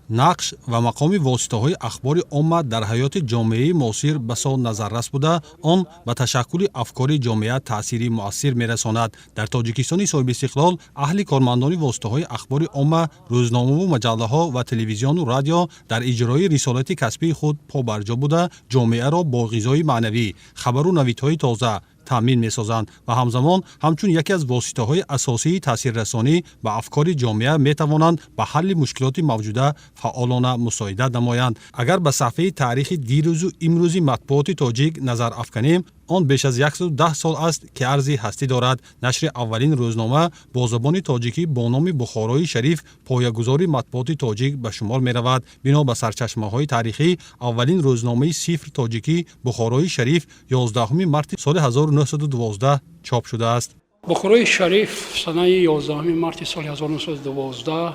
нақш ва мақоми воситаҳои ахбори умма дар ҳаёти ҷомеаи муосир ба сол назаррас буда, он ба ташаккули афкори ҷомеа таъсири муассир мерасонад. Дар Тоҷикистони соҳибистиқлол аҳли кормандони воситаҳои ахбори умма, рӯзномаву маҷаллаҳо ва телевизиону радио дар иҷрои рисолати касбии худ побарҷо буда, ҷомеаро бо ғизои маънавӣ, хабару навидҳои тоза таъмин месозанд ва ҳамзамон ҳамчун яке аз воситаҳои асосии таъсиррасонӣ ба афкори ҷомеа метавонанд ба ҳалли мушкилоти мавҷуда фаъолона мусоидат намоянд. Агар ба саҳфаи таърихи дирӯзу имрӯзи матбуоти тоҷик назар афканем, он беш аз 110 сол аст ки арзи ҳастӣ дорад. Нашри аввалин рӯзнома бо забони тоҷикӣ бо номи Бухорои Шариф поягузори матбуоти тоҷик ба шумор меравад. Бино ба сарчашмаҳои таърихӣ, аввалин рӯзномаи сифр тоҷикӣ Бухорои Шариф 11 марти соли 1912 чоп шудааст. Бухорои Шариф санаи 11 марти соли 1912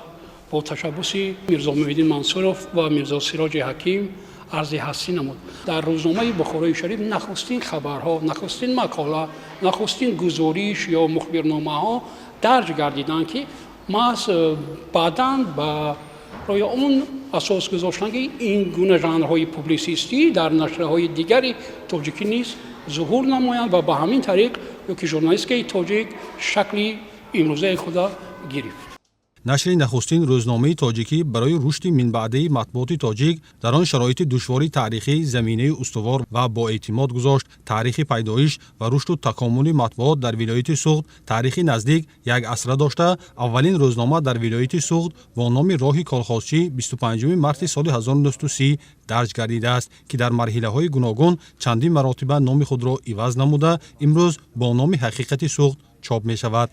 бо ташаббуси Мирзо Муҳиддин Мансуров ва Мирзо Сироҷи Ҳаким арзи ҳастӣ намуд. Дар рӯзномаи Бухорои Шариф нахустин хабарҳо, нахустин мақола, нахустин гузориш ё мухбирномаҳо дарҷ гардиданд, ки маҳз баъдан ба рои он асос гузоштанд, ки ин гуна жанрҳои публисистӣ дар нашрҳои дигари тоҷикӣ низ зуҳур намоянд ва ба ҳамин тариқ ёки журналистикаи тоҷик шакли имрӯзаи худа гирифт. Нашри нахустин рӯзномаи тоҷикӣ барои рушди минбаъдаи матбуоти тоҷик дар он шароити душвори таърихӣ заминаи устувор ва боэътимод гузошт. Таърихи пайдоиш ва рушду такомули матбуот дар вилояти Суғд таърихи наздик як асра дошта, аввалин рӯзнома дар вилояти Суғд бо номи Роҳи Колхозчӣ 25 марти соли 1930 дарҷ гардидааст, ки дар марҳилаҳои гуногун чандин маротиба номи худро иваз намуда, имрӯз бо номи Ҳақиқати Суғд чоп мешавад.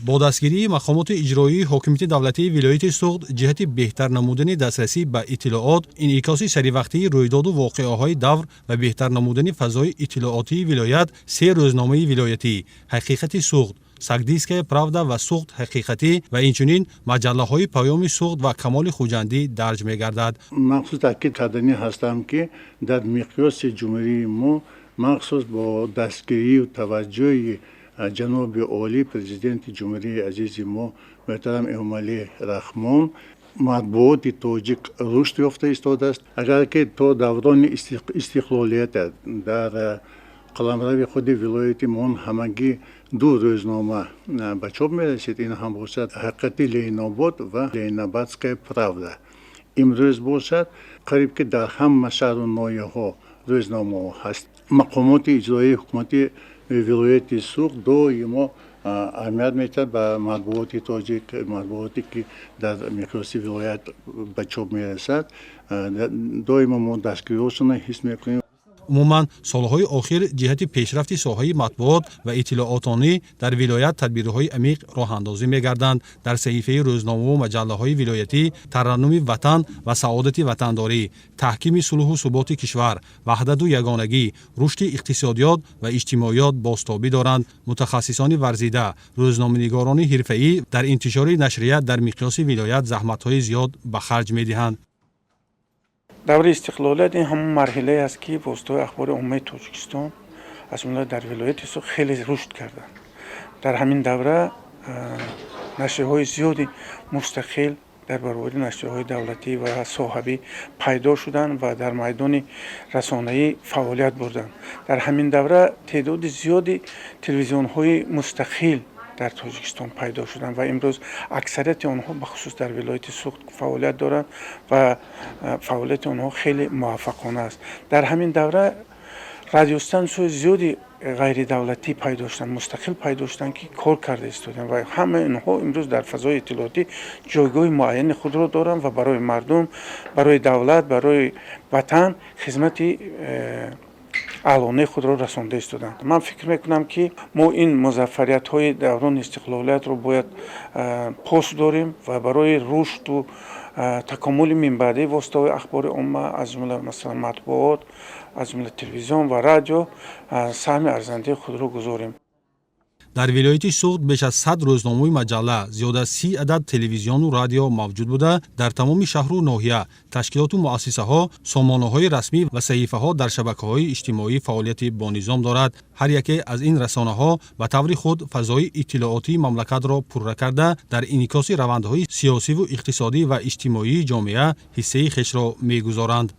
бо дастгирии мақомоти иҷроии ҳокимияти давлатии вилояти Суғд ҷиҳати беҳтар намудани дастрасӣ ба иттилоот, инъикоси саривақтии рӯйдоду воқеаҳои давр ва беҳтар намудани фазои иттилоотии вилоят, се рӯзномаи вилоятӣ Ҳақиқати Суғд, Сагдийская правда ва Суғд ҳақиқатӣ ва инчунин маҷаллаҳои Паёми Суғд ва Камоли Хуҷандӣ дарҷ мегардад. махсус таъкид кардани ҳастам, ки дар миқёси ҷумҳурии мо махсус бо дастгирию таваҷҷӯҳи ҷаноби олӣ президенти ҷумҳурии азизи мо муҳтарам Эмомалӣ Рахмон матбуоти тоҷик рушд ёфта истодааст. агар ки то даврони истиқлолият дар қаламрави худи вилояти мон ҳамагӣ ду рӯзнома ба чоп мерасид, ин ҳам бошад Ҳақиқати Ленинобод ва Ленинобадская правда. имрӯз бошад қариб ки дар ҳама шаҳру ноҳияҳо рӯзномаҳо ҳаст. мақомоти иҷроии ҳукумати вилояти Суғд доимо аҳамият метиҳад ба матбуоти тоҷик, матбуоте ки дар миқёси вилоят ба чоп мерасад. доимо мо дастгириҳошона ҳис мекунем. умуман солҳои охир ҷиҳати пешрафти соҳаи матбуот ва иттилоотонӣ дар вилоят тадбирҳои амиқ роҳандозӣ мегарданд. Дар саҳифаи рӯзномаву маҷаллаҳои вилоятӣ тараннуми ватан ва саодати ватандорӣ, таҳкими сулҳу суботи кишвар, ваҳдату ягонагӣ, рушди иқтисодиёт ва иҷтимоиёт бозтобӣ доранд. мутахассисони варзида, рӯзноманигорони ҳирфаӣ дар интишори нашрият дар миқёси вилоят заҳматҳои зиёд ба харҷ медиҳанд. даври истиқлолият ин ҳамон марҳилае аст, ки воситаҳои ахбори уммаи Тоҷикистон аз ҷумла дар вилояти Суғд хеле рушд карданд. дар ҳамин давра нашрҳои зиёди мустақил дар баробари нашрҳои давлатӣ ва соҳабӣ пайдо шуданд ва дар майдони расонаӣ фаъолият бурданд. дар ҳамин давра теъдоди зиёди телевизионҳои мустақил дар Тоҷикистон пайдо шуданд ва имрӯз аксарияти онҳо бахусус дар вилояти Суғд фаъолият доранд ва фаъолияти онҳо хеле муваффақона аст. дар ҳамин давра радиостансияҳои зиёди ғайридавлатӣ пайдо шуданд, мустақил пайдо шуданд, ки кор карда истоданд ва ҳама инҳо имрӯз дар фазои иттилоотӣ ҷойгоҳи муайяни худро доранд ва барои мардум, барои давлат, барои ватан хизмати аълонаи худро расонда истоданд. ман фикр мекунам, ки мо ин музаффариятҳои даврони истиқлолиятро бояд пос дорем ва барои рушду такомули минбаъдаи воситаҳои ахбори умма аз ҷумла масалан матбуот, аз ҷумла телевизион ва радио саҳми арзандаи худро гузорем. дар вилояти суғд беш аз 100 рӯзномаи маҷалла, зиёда 30 адад телевизиону радио мавҷуд буда, дар тамоми шаҳру ноҳия ташкилоту муассисаҳо, сомонаҳои расмӣ ва саҳифаҳо дар шабакаҳои иҷтимоӣ фаъолияти бонизом дорад. ҳар яке аз ин расонаҳо ба таври худ фазои иттилоотии мамлакатро пурра карда, дар инъикоси равандҳои сиёсиву иқтисодӣ ва иҷтимоии ҷомеа ҳиссаи хешро мегузоранд.